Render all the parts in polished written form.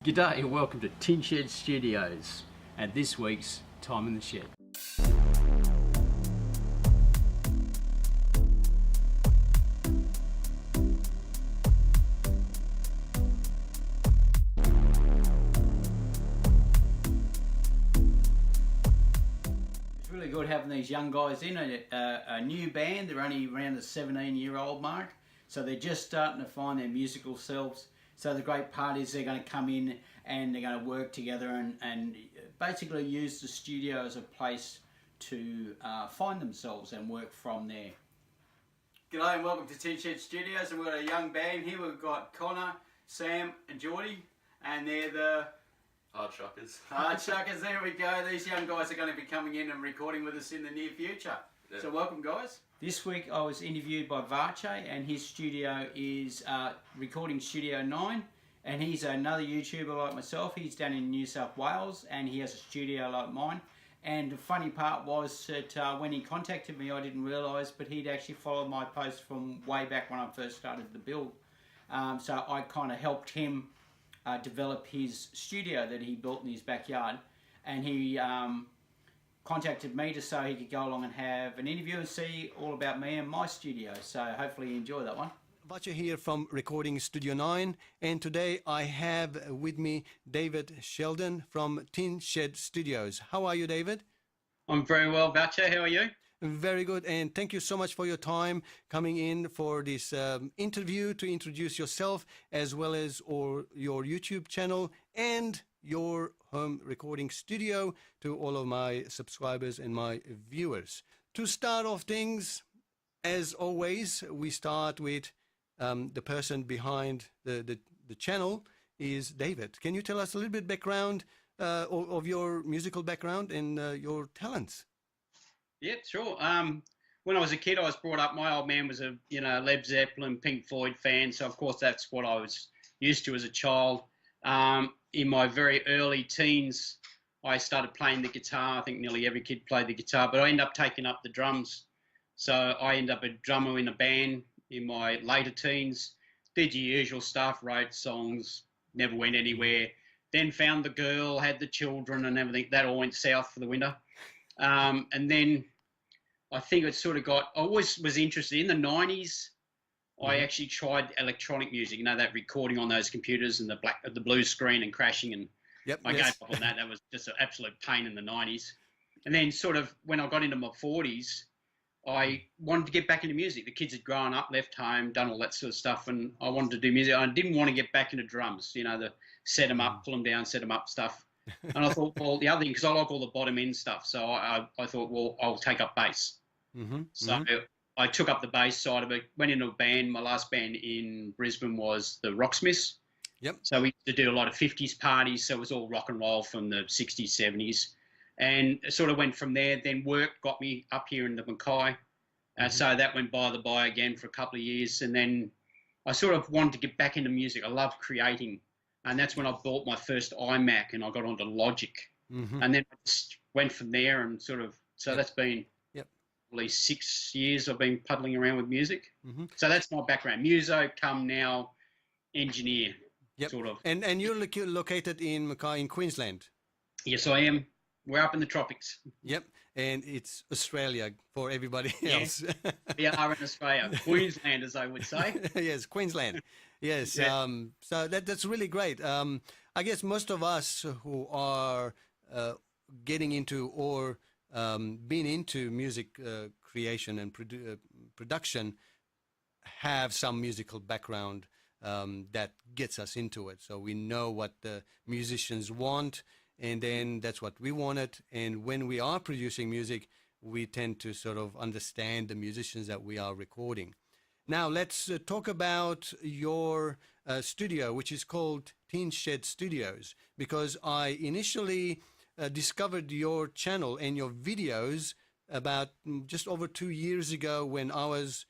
G'day and welcome to Tin Shed Studios and this week's Time in the Shed. It's really good having these young guys in, a new band. They're only around the 17-year-old mark, so they're just starting to find their musical selves. So the great part is they're going to come in and they're going to work together and basically use the studio as a place to find themselves and work from there. G'day and welcome to Tin Shed Studios, and we've got a young band here. We've got Connor, Sam and Geordie, and they're the Hard Chuckers. Hard Chuckers. There we go. These young guys are going to be coming in and recording with us in the near future. Yeah. So welcome guys. This week I was interviewed by Varche, and his studio is Recording Studio 9, and he's another YouTuber like myself. He's down in New South Wales and he has a studio like mine. And the funny part was that when he contacted me, I didn't realise, but he'd actually followed my post from way back when I first started the build. So I kind of helped him develop his studio that he built in his backyard, and he contacted me to say he could go along and have an interview and see all about me and my studio. So hopefully you enjoy that one. Varche here from Recording Studio 9, and today I have with me David Sheldon from Tin Shed Studios. How are you, David? I'm very well, Varche. How are you? Very good, and thank you so much for your time coming in for this interview to introduce yourself as well as your YouTube channel and your home recording studio to all of my subscribers and my viewers. To start off things, as always, we start with the person behind the channel is David. Can you tell us a little bit background of your musical background and your talents? Yeah, sure. When I was a kid, I was brought up. My old man was a Led Zeppelin, Pink Floyd fan, so of course that's what I was used to as a child. In my very early teens, I started playing the guitar. I think nearly every kid played the guitar, but I ended up taking up the drums. So I ended up a drummer in a band in my later teens. Did your usual stuff, wrote songs, never went anywhere. Then found the girl, had the children and everything. That all went south for the winter. And then I think it sort of I always was interested in the 90s. I actually tried electronic music, that recording on those computers and the blue screen and crashing, and I gave up on that. That was just an absolute pain in the 90s. And then sort of when I got into my 40s, I wanted to get back into music. The kids had grown up, left home, done all that sort of stuff, and I wanted to do music. I didn't want to get back into drums, the set them up, pull them down, set them up stuff. And I thought, well, the other thing, because I like all the bottom end stuff, so I thought, well, I'll take up bass. So I took up the bass side of it, went into a band. My last band in Brisbane was the Rocksmiths. Yep. So we used to do a lot of 50s parties, so it was all rock and roll from the 60s, 70s. And it sort of went from there. Then work got me up here in the Mackay. So that went by the by again for a couple of years. And then I sort of wanted to get back into music. I love creating. And that's when I bought my first iMac and I got onto Logic. And then I just went from there and so that's been at least 6 years I've been puddling around with music. So that's my background. Muso, come now, engineer, sort of. And you're located in Mackay in Queensland? Yes, I am. We're up in the tropics. Yep, and it's Australia for everybody else. We are in Australia. Queensland, as I would say. Yes, Queensland. Yes, so that's really great. I guess most of us who are getting into or being into music creation and production have some musical background that gets us into it. So we know what the musicians want, and then that's what we wanted. And when we are producing music, we tend to sort of understand the musicians that we are recording. Now let's talk about your studio, which is called Tin Shed Studios, because I initially discovered your channel and your videos about just over 2 years ago when I was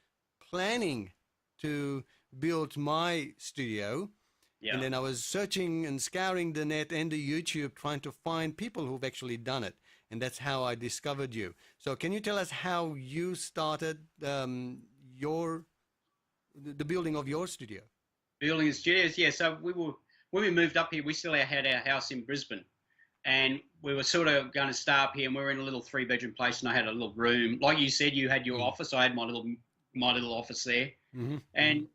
planning to build my studio. And then I was searching and scouring the net and the YouTube trying to find people who've actually done it. And that's how I discovered you. So can you tell us how you started the building of your studio? Building the studios, yeah. So when we moved up here, we still had our house in Brisbane, and we were sort of going to stay up here, and we were in a little 3-bedroom place, and I had a little room. Like you said, you had your office. I had my little office there, and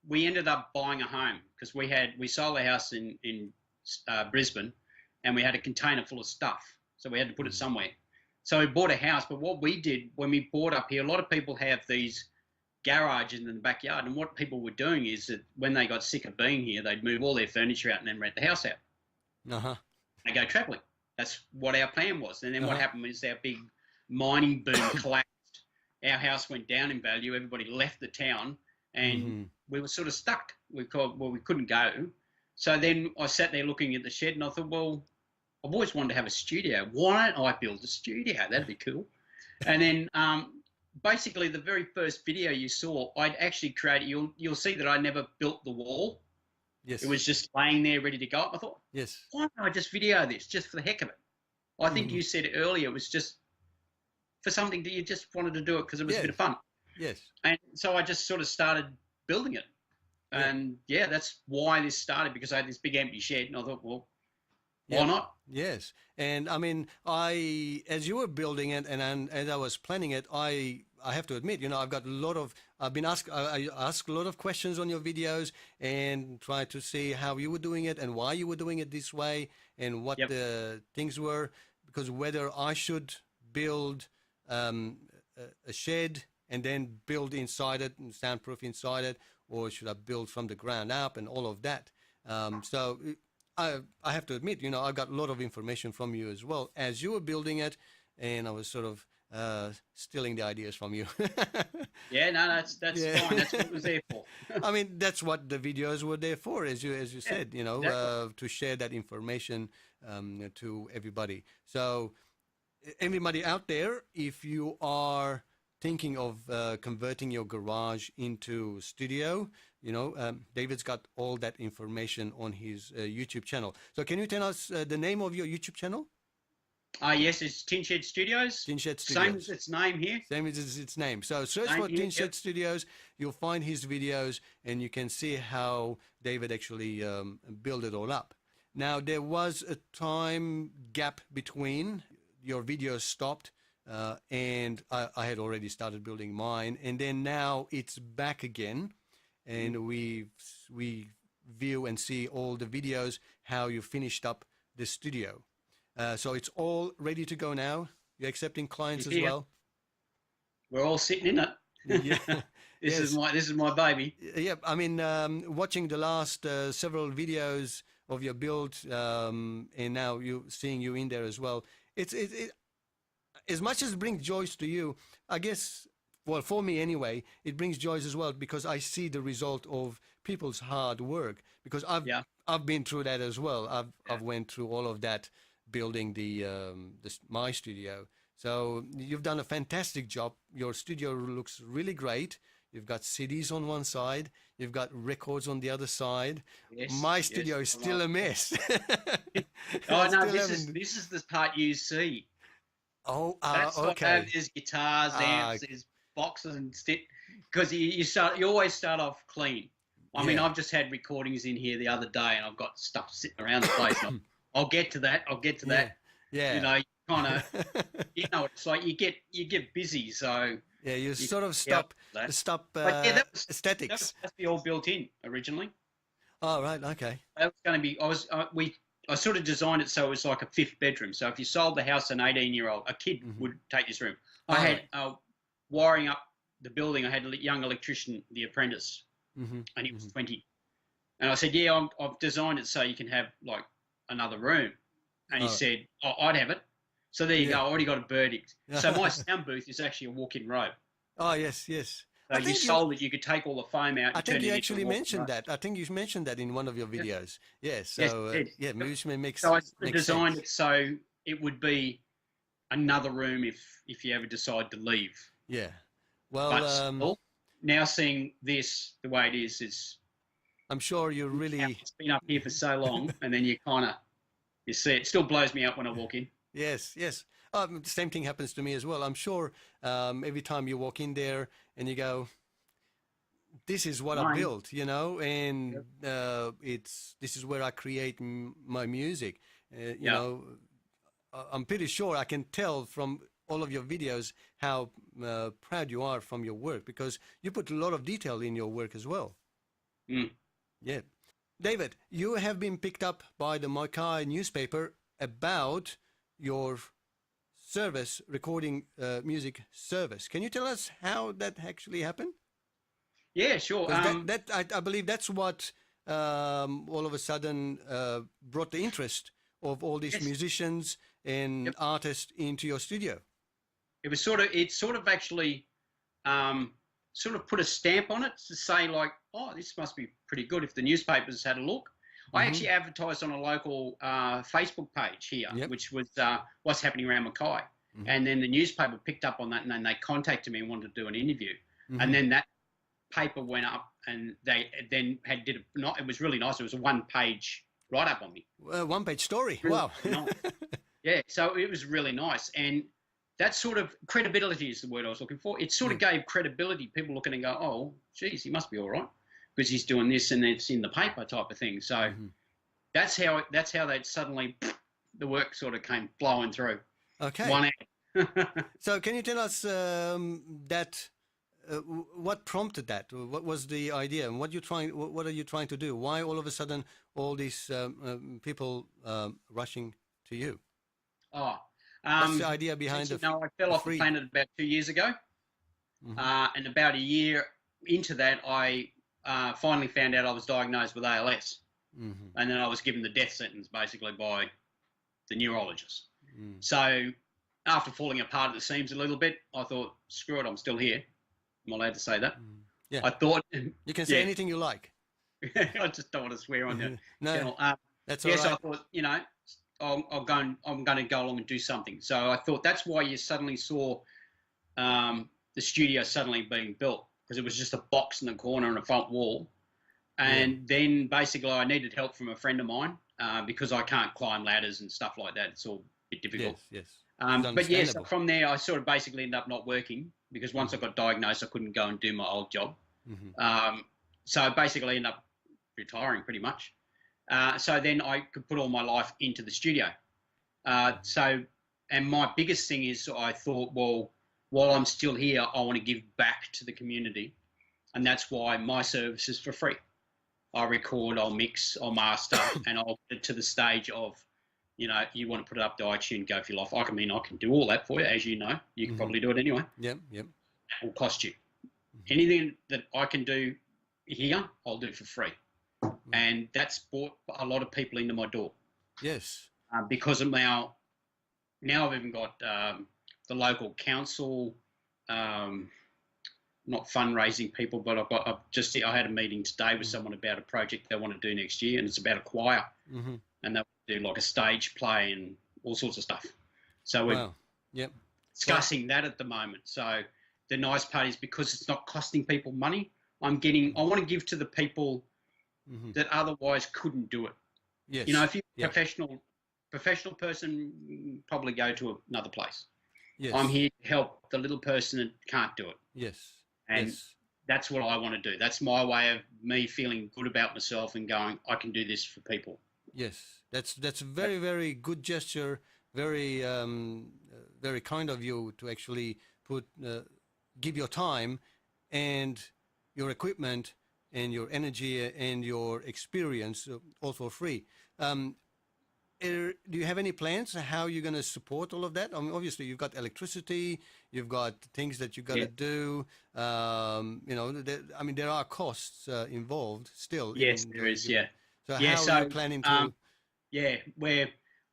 we ended up buying a home because we sold a house in Brisbane, and we had a container full of stuff, so we had to put it somewhere. So we bought a house, but what we did when we bought up here, a lot of people have these garages in the backyard, and what people were doing is that when they got sick of being here, they'd move all their furniture out and then rent the house out. They go travelling. That's what our plan was. And then what happened was our big mining boom collapsed. Our house went down in value. Everybody left the town, and we were sort of stuck. We couldn't go. So then I sat there looking at the shed, and I thought, well, I've always wanted to have a studio. Why don't I build a studio? That'd be cool. And then basically the very first video you saw, I'd actually created. You'll see that I never built the wall. Yes. It was just laying there ready to go. I thought, why don't I just video this just for the heck of it? I think you said earlier it was just for something that you just wanted to do it because it was a bit of fun. Yes. And so I just sort of started building it. And that's why this started, because I had this big empty shed, and I thought, well, why not? Yes. And I mean, as you were building it and as I was planning it, I have to admit, I've got a lot of, I ask a lot of questions on your videos and try to see how you were doing it and why you were doing it this way and what the things were, because whether I should build a shed and then build inside it and soundproof inside it, or should I build from the ground up and all of that. So I have to admit, I got a lot of information from you as well as you were building it, and I was sort of stealing the ideas from you. No, that's fine. That's what it was there for. I mean, that's what the videos were there for, as you said, exactly. To share that information to everybody. So everybody out there, if you are thinking of converting your garage into studio, David's got all that information on his YouTube channel. So can you tell us the name of your YouTube channel? Yes, it's Tin Shed Studios. Tin Shed Studios. Same as its name here. Same as its name. So search for Tin Shed Studios. You'll find his videos, and you can see how David actually built it all up. Now, there was a time gap between your videos stopped, and I had already started building mine, and then now it's back again, and we view and see all the videos how you finished up the studio. So it's all ready to go now. You're accepting clients as well. We're all sitting in it. Yeah. This is my baby. Yeah, I mean, watching the last several videos of your build, and now seeing you in there as well. It as much as it brings joy to you, I guess. Well, for me anyway, it brings joy as well, because I see the result of people's hard work. Because I've been through that as well. I've went through all of that, building my studio. So you've done a fantastic job. Your studio looks really great. You've got CDs on one side. You've got records on the other side. Yes, my studio is still a mess. Oh no, this is the part you see. Oh, okay. There's guitars, amps, there's boxes and stuff. Because you always start off clean. I mean, I've just had recordings in here the other day, and I've got stuff sitting around the place. I'll get to that. Yeah. Kind of. It's like you get busy, so. Yeah, you sort of stop aesthetics. That's all built in originally. Oh right, okay. That was going to be. I sort of designed it so it was like a 5th bedroom. So if you sold the house, an 18-year-old, a kid would take this room. I had wiring up the building. I had a young electrician, the apprentice, and he was 20. And I said, I've designed it so you can have like another room. And he said, I'd have it. So there you go. I already got a verdict. So my sound booth is actually a walk-in robe. Oh, yes. So you sold it. You could take all the foam out. I think you actually mentioned that. I think you mentioned that in one of your videos. Yes. So makes So I designed it so it would be another room if you ever decide to leave. Yeah. Well, but now seeing this the way it is I'm sure you really. It's been up here for so long, and then you see it still blows me up when I walk in. Yes. The same thing happens to me as well. I'm sure every time you walk in there and you go, this is what I mine. built, you know, and Yep. this is where I create my music. You Yeah. know, I'm pretty sure I can tell from all of your videos how proud you are from your work, because you put a lot of detail in your work as well. Mm. Yeah. David, you have been picked up by the Mackay newspaper about your service, recording music service. Can you tell us how that actually happened? Yeah, sure. Because I believe that's what all of a sudden brought the interest of all these Yes. musicians and Yep. artists into your studio. It sort of actually um, sort of put a stamp on it to say like, oh, this must be pretty good if the newspapers had a look. I Mm-hmm. actually advertised on a local Facebook page here, Yep. which was what's happening around Mackay. Mm-hmm. And then the newspaper picked up on that, and then they contacted me and wanted to do an interview. Mm-hmm. And then that paper went up, and they then did a, not. It was really nice. It was a one-page write-up on me. One-page story. Really Wow. nice. Yeah, so it was really nice, and that sort of credibility is the word I was looking for. It sort of gave credibility. People look at it and go, "Oh, geez, he must be all right because he's doing this and it's in the paper," type of thing. So Mm-hmm. that's how they suddenly the work sort of came flowing through. Okay. One ad. So can you tell us that what prompted that? What was the idea, and what are you trying to do? Why all of a sudden all these people rushing to you? Oh, What's the idea behind as you know, I fell off the free? planet about 2 years ago, Mm-hmm. and about a year into that, I finally found out I was diagnosed with ALS, Mm-hmm. and then I was given the death sentence basically by the neurologist. Mm. So after falling apart at the seams a little bit, I thought, screw it, I'm still here. I'm allowed to say that. Yeah. I thought, You can say yeah, anything you like. I just don't want to swear on the No, channel. that's all Yes, right. I thought, you know, I'm going to go along and do something. So I thought that's why you suddenly saw the studio suddenly being built, because it was just a box in the corner and a front wall. And then basically I needed help from a friend of mine because I can't climb ladders and stuff like that. It's all a bit difficult. Yes, yes. But yes, from there I sort of basically ended up not working because once I got diagnosed, I couldn't go and do my old job. Mm-hmm. So I basically ended up retiring pretty much. So then I could put all my life into the studio. And my biggest thing is I thought, well, while I'm still here, I want to give back to the community. And that's why my service is for free. I record, I'll mix, I'll master, and I'll get it to the stage of, you know, you want to put it up to iTunes, go for your life. I can do all that for you, as you know. You can probably do it anyway. Yep. It will cost you. Anything that I can do here, I'll do for free. And that's brought a lot of people into my door. Yes. Because of now I've even got the local council, not fundraising people, but I had a meeting today with someone about a project they want to do next year, and it's about a choir, and they'll do like a stage play and all sorts of stuff. So we're discussing that at the moment. So the nice part is because it's not costing people money, I want to give to the people that otherwise couldn't do it. Yes. You know, if you're a professional person, probably go to another place. Yes. I'm here to help the little person that can't do it. Yes. And that's what I want to do. That's my way of me feeling good about myself and going, I can do this for people. Yes, that's a very, very good gesture. Very, very kind of you to actually give your time and your equipment and your energy and your experience all for free. Do you have any plans how you're going to support all of that? I mean, obviously you've got electricity, you've got things that you've got to do. You know, there are costs involved still. Yes, there is. Yeah. So how are you planning to?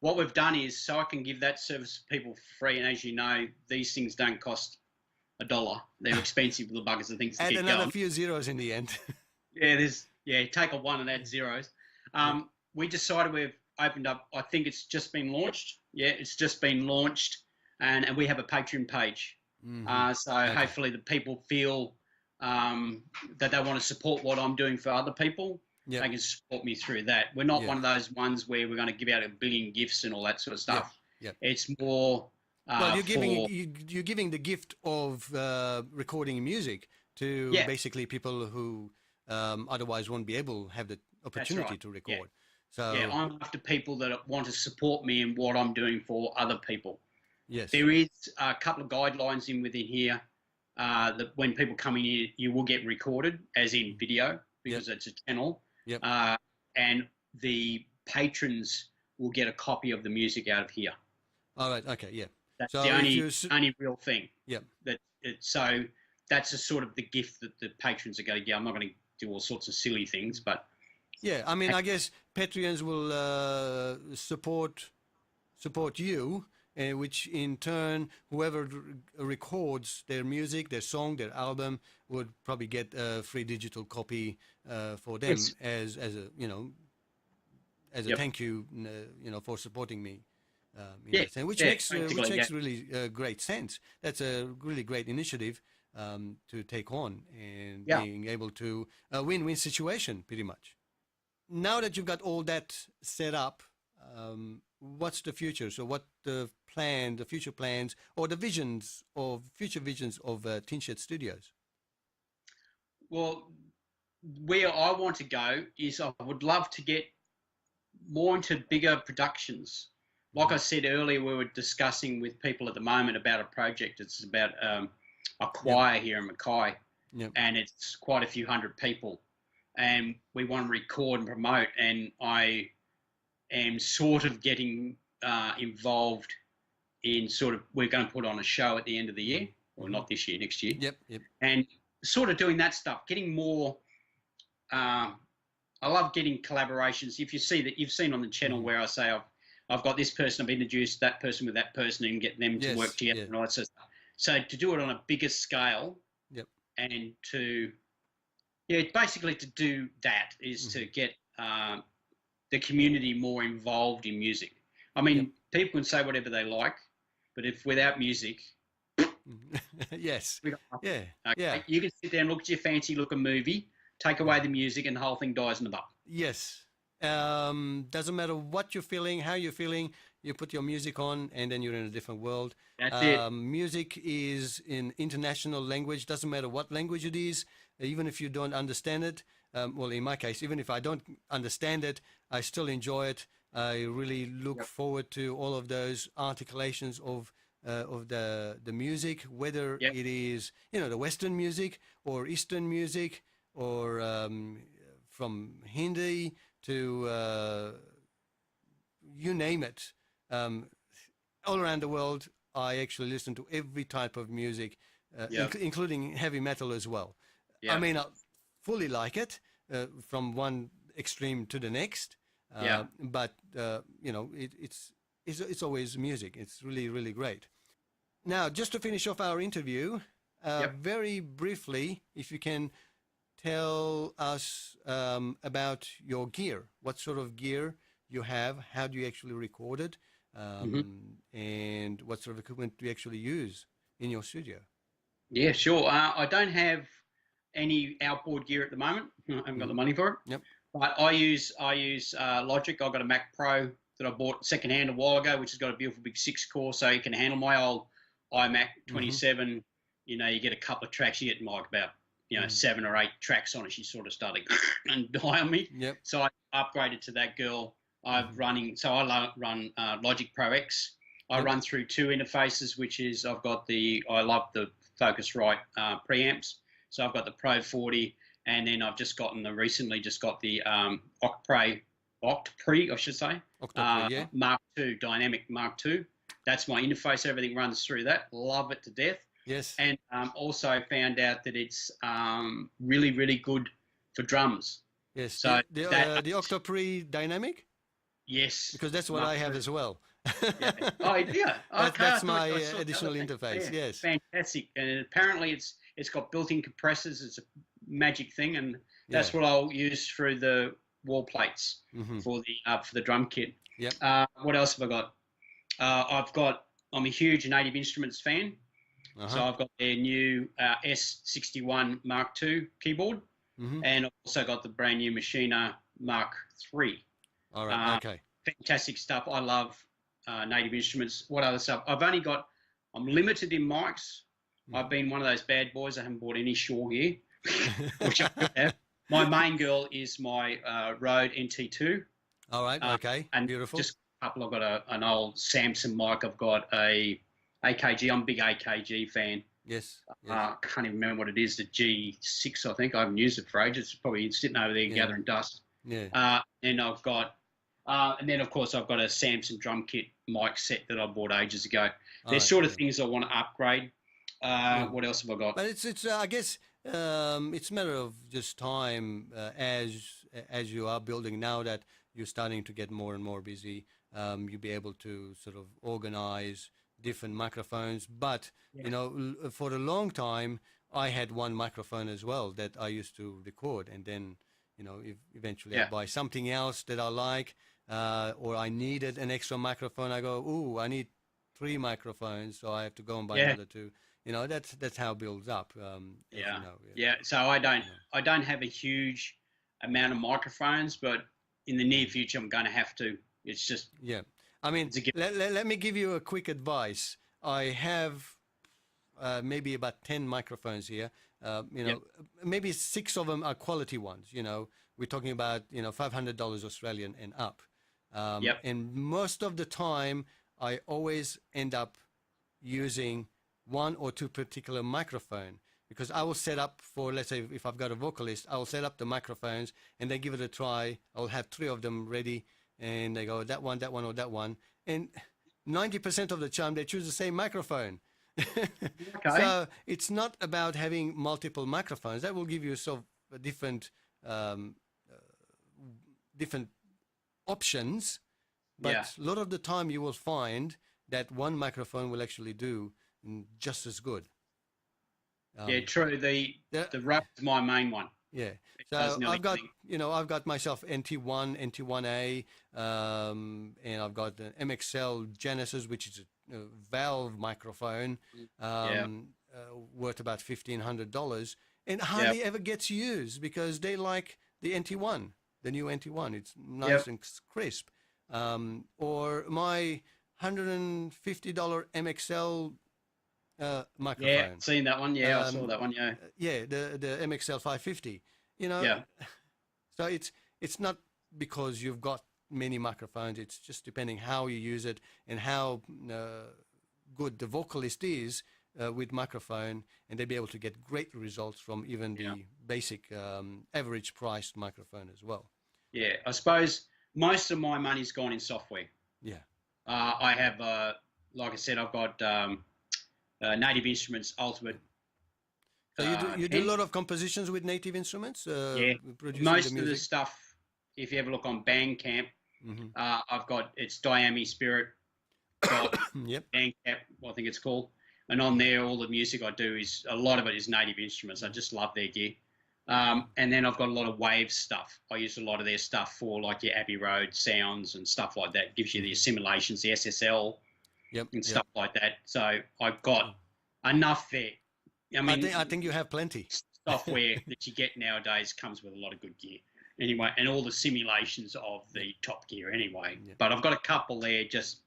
What we've done is so I can give that service to people for free. And as you know, these things don't cost $1. They're expensive little buggers of things to add get another going. few zeros in the end. Take a 1 and add zeros. We decided we've opened up. I think it's just been launched. Yeah, it's just been launched, and we have a Patreon page. Hopefully the people feel that they want to support what I'm doing for other people. They can support me through that. We're not one of those ones where we're going to give out 1 billion gifts and all that sort of stuff. It's more. Well, you're giving the gift of recording music to Yeah, basically people who otherwise won't be able to have the that's opportunity right. to Yeah, record. yeah. So I'm after people that want to support me in what I'm doing for other people. yes, There is a couple of guidelines within here that when people come in here, you will get recorded, as in video, yep, because it's a channel, yep. and the patrons will get a copy of the music out of here. All right, okay, yeah. That's the So if only you, only real thing. yep, So that's a sort of the gift that the patrons are going to get. I'm not going to do all sorts of silly things, but yeah. I mean, I guess Patreons will support you, which in turn, whoever records their music, their song, their album, would probably get a free digital copy for them yes, as a as a yep, thank you, for supporting me in yeah, that sense, yeah, which basically, yeah, makes really great sense. That's a really great initiative to take on and yeah. being able to a win-win situation, pretty much. Now that you've got all that set up, what's the future? So, what the future plans, or the visions of future visions of Tin Shed Studios? Well, where I want to go is I would love to get more into bigger productions. Like Hmm. I said earlier, we were discussing with people at the moment about a project. It's about a Yep. choir here in Mackay, Yep. and it's quite a few hundred people. And we want to record and promote. And I am sort of getting involved in sort of, we're going to put on a show at the end of the year, or Hmm. not this year, next year, Yep. Yep. and sort of doing that stuff, getting more. Um, I love getting collaborations. If you see that, you've seen on the channel Hmm. where I say I've got this person, I've introduced that person with that person, and get them to work Yes. together Yeah. and all that sort of stuff. So to do it on a bigger scale, Yep. and to, yeah, basically to do that is Hmm. to get the community more involved in music. I Yep. mean, people can say whatever they like, but if without music, Yes. we got nothing. Yeah. Yeah. Okay, you can sit there and look at your fancy looking movie, take away the music, and the whole thing dies in the butt. Yes. Doesn't matter what you're feeling, how you're feeling, you put your music on and then you're in a different world. That's it. Music is in international language, doesn't matter what language it is, even if you don't understand it. Well, in my case, even if I don't understand it, I still enjoy it. I really look Yep. forward to all of those articulations of the music, whether Yep. it is the Western music or Eastern music or from Hindi to you name it. All around the world, I actually listen to every type of music, Yep. including heavy metal as well. I Yep. may not fully like it from one extreme to the next, Yep. but it's always music. It's really, really great. Now, just to finish off our interview, Yep. very briefly, if you can tell us about your gear. What sort of gear you have? How do you actually record it? Hmm. And what sort of equipment do you actually use in your studio? Yeah, sure. I don't have any outboard gear at the moment. I haven't got the Hmm. money for it. Yep. But I use Logic. I've got a Mac Pro that I bought secondhand a while ago, which has got a beautiful big 6-core, so you can handle my old iMac Hmm. 27. You get a couple of tracks. You get like about Hmm. 7 or 8 tracks on it. She sort of started and die on me. Yep. So I upgraded to that girl. Hmm. I run Logic Pro X. I Yep. run through 2 interfaces, which is I love the Focusrite preamps. So I've got the Pro 40, and then I've recently just got the Octapre, I should say, Octoprey, yeah. Mark II, Dynamic Mark II. That's my interface. Everything runs through that. Love it to death. Yes. And also found out that it's really, really good for drums. Yes. So that, The Octoprey Dynamic, yes, because that's what Mark I have II. as well. Yeah. Oh, yeah. Okay. That's I my saw the additional other thing. interface. Yeah. Yes. Fantastic. And apparently it's got built-in compressors. It's a magic thing, and Yeah. that's what I'll use through the wall plates Hmm. for the drum kit. Yep. What else have I got? I'm a huge Native Instruments fan, so Uh-huh. I've got their new S61 Mark II keyboard, Hmm. and I've also got the brand new Machina Mark III. All right. Uh, Okay. Fantastic stuff. I love Native Instruments. What other stuff? I'm limited in mics, I've been one of those bad boys. I haven't bought any Shaw gear, which I could have. My main girl is my Rode NT2. All right. Okay. And Beautiful. just a couple. I've got an old Samsung mic. I've got a AKG. I'm a big AKG fan. Yes. Can't even remember what it is. The G6, I think. I haven't used it for ages. It's probably sitting over there gathering dust. Yeah. And I've got, and then of course I've got a Samsung drum kit mic set that I bought ages ago. There's sort of things I want to upgrade. What else have I got? But it's I guess it's a matter of just time as you are building now that you're starting to get more and more busy. You'll be able to sort of organize different microphones. But you know, for a long time, I had one microphone as well that I used to record, and then you know, eventually I buy something else that I like, or I needed an extra microphone. I go, ooh, I need 3 microphones, so I have to go and buy another 2. You know, that's how it builds up. You know, So I don't have a huge amount of microphones, but in the near future I'm going to have to. It's just I mean, let me give you a quick advice. I have maybe about 10 microphones here. You know, maybe 6 of them are quality ones. You know, we're talking about, you know, $500 Australian and up. And most of the time, I always end up using 1 or 2 particular microphone, because I will set up for, let's say, if I've got a vocalist, I will set up the microphones and they give it a try. I'll have 3 of them ready, and they go that one, or that one, and 90% of the time they choose the same microphone. So it's not about having multiple microphones. That will give you sort of different different options, but a lot of the time you will find that one microphone will actually do just as good. True. The Rode is my main one. So I've got myself NT1, NT1A, and I've got the MXL Genesis, which is a valve microphone, worth about $1,500, and hardly ever gets used because they like the NT1, the new NT1. It's nice and crisp. Or my $150 MXL microphone. Yeah, seen that one. I saw that one. The MXL 550. You know, so it's not because you've got many microphones. It's just depending how you use it and how good the vocalist is with microphone, and they'll be able to get great results from even the basic average priced microphone as well. Yeah, I suppose most of my money's gone in software. I have, like I said, I've got Native Instruments Ultimate. So you do a lot of compositions with Native Instruments? Most of the stuff, if you ever look on Bandcamp, I've got, it's Diami Spirit. Bandcamp, I think it's called. And on there, all the music I do is, a lot of it is Native Instruments. I just love their gear. And then I've got a lot of Wave stuff. I use a lot of their stuff for like your Abbey Road sounds and stuff like that. It gives you the assimilations, the SSL, and stuff like that. So I've got enough there. I mean, I think you have plenty. Software that you get nowadays comes with a lot of good gear. Anyway, and all the simulations of the top gear anyway. But I've got a couple there just,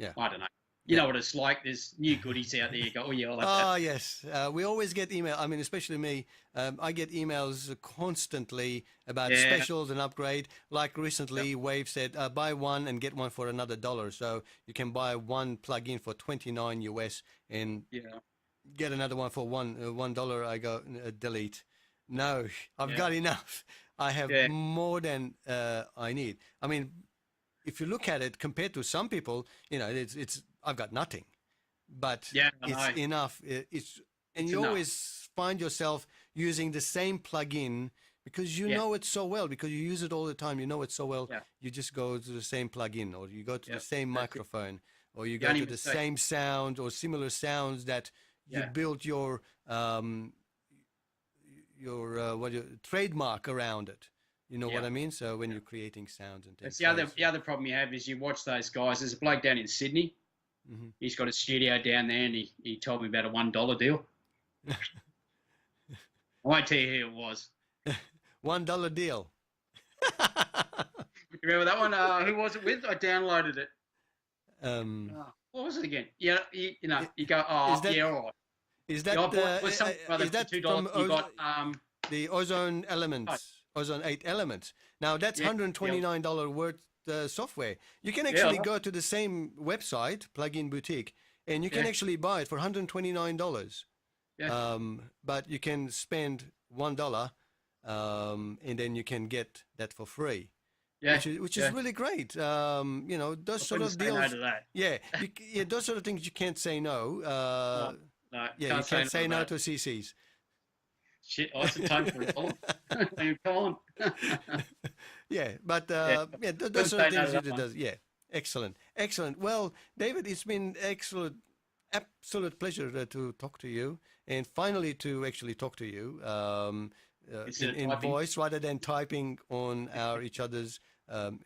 I don't know. You know what it's like. There's new goodies out there. You go, I'll have that. Yes. We always get email. I mean, especially me. I get emails constantly about specials and upgrade. Like recently, Wave said, buy one and get one for another $1. So you can buy one plug-in for $29 US and get another one for $1. I go, delete. No, I've got enough. I have more than I need. I mean, if you look at it compared to some people, you know, it's I've got nothing, but it's enough. And you always find yourself using the same plugin because you know it so well, because you use it all the time. You know it so well. You just go to the same plugin, or you go to the same microphone, or you go to the same sound or similar sounds that you built your trademark around it. You know what I mean? So when you're creating sounds and things. That's the other problem you have is you watch those guys. There's a bloke down in Sydney. He's got a studio down there, and he told me about a $1 deal. I won't tell you who it was. $1 deal. You remember that one? Who was it with? I downloaded it. What was it again? You go, all right. Is Yeah, that I bought with some brother is for that $2. from You got the Ozone oh, Elements, Ozone 8 Elements? Now that's yeah, yeah, $129 worth software. You can yeah, actually go to the same website, Plugin Boutique, and you can yeah, actually buy it for $129. yeah. But you can spend $1, and then you can get that for free, Yeah, which is yeah. really great. You know, those I sort couldn't of say no deals. to that. Yeah, yeah, those sort of things you can't say no. No, no, Yeah, you can't say can't no say to no that. to CCs. Shit, oh, it's a time for it, Colin. You Colin. Yeah, but Yeah, yeah, those couldn't sort of say no things to you that do. one. Yeah, excellent, excellent. Well, David, it's been excellent, absolute pleasure to talk to you, and finally to actually talk to you Instead of in typing. voice rather than typing on our each other's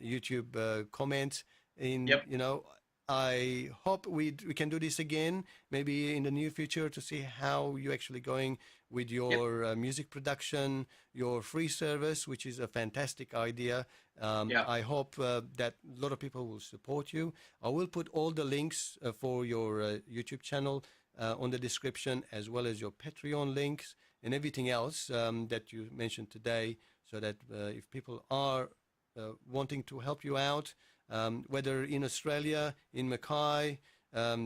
YouTube comments. In Yep, you know, I hope we can do this again, maybe in the near future, to see how you're actually going with yep, your music production, your free service, which is a fantastic idea. yeah, I hope that a lot of people will support you. I will put all the links for your YouTube channel on the description, as well as your Patreon links and everything else that you mentioned today, so that if people are wanting to help you out, whether in Australia, in Mackay,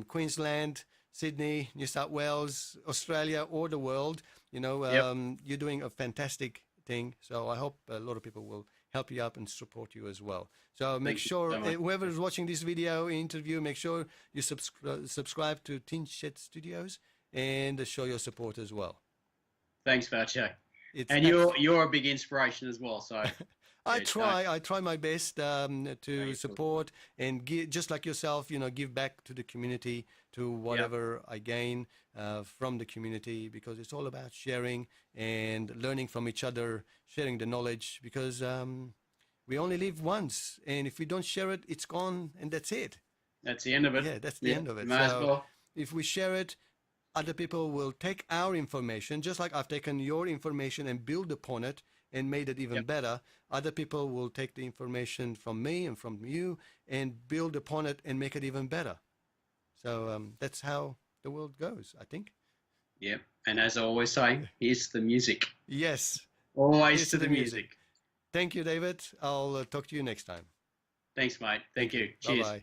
Queensland, Sydney, New South Wales, Australia, or the world, you know, yep. you're doing a fantastic thing. So I hope a lot of people will help you up and support you as well. So make Thank you sure, so much. whoever is watching this video interview, make sure you subscribe to Tin Shed Studios and show your support as well. Thanks, Voucher. It's And you're a big inspiration as well. So I yeah, don't. try my best No, to you're good. support and give, just like yourself, you know, give back to the community, to Yep, whatever I gain from the community, because it's all about sharing and learning from each other, sharing the knowledge, because we only live once, and if we don't share it, it's gone, and that's it. that's the end of it. Yeah, that's the Yeah, end of you it. may as So well. if we share it, other people will take our information, just like I've taken your information and build upon it and made it even Yep, better. Other people will take the information from me and from you and build upon it and make it even better. So that's how the world goes, I think. yep. And as I always say, here's the music. Yes, Always here's to to the the music. music. Thank you, David. I'll talk to you next time. Thanks, mate. Thank Thank you. you. Bye Cheers. bye.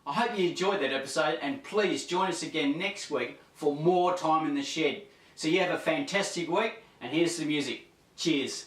I hope you enjoyed that episode, and please join us again next week for more time in the shed. So you have a fantastic week, and here's the music. Cheers.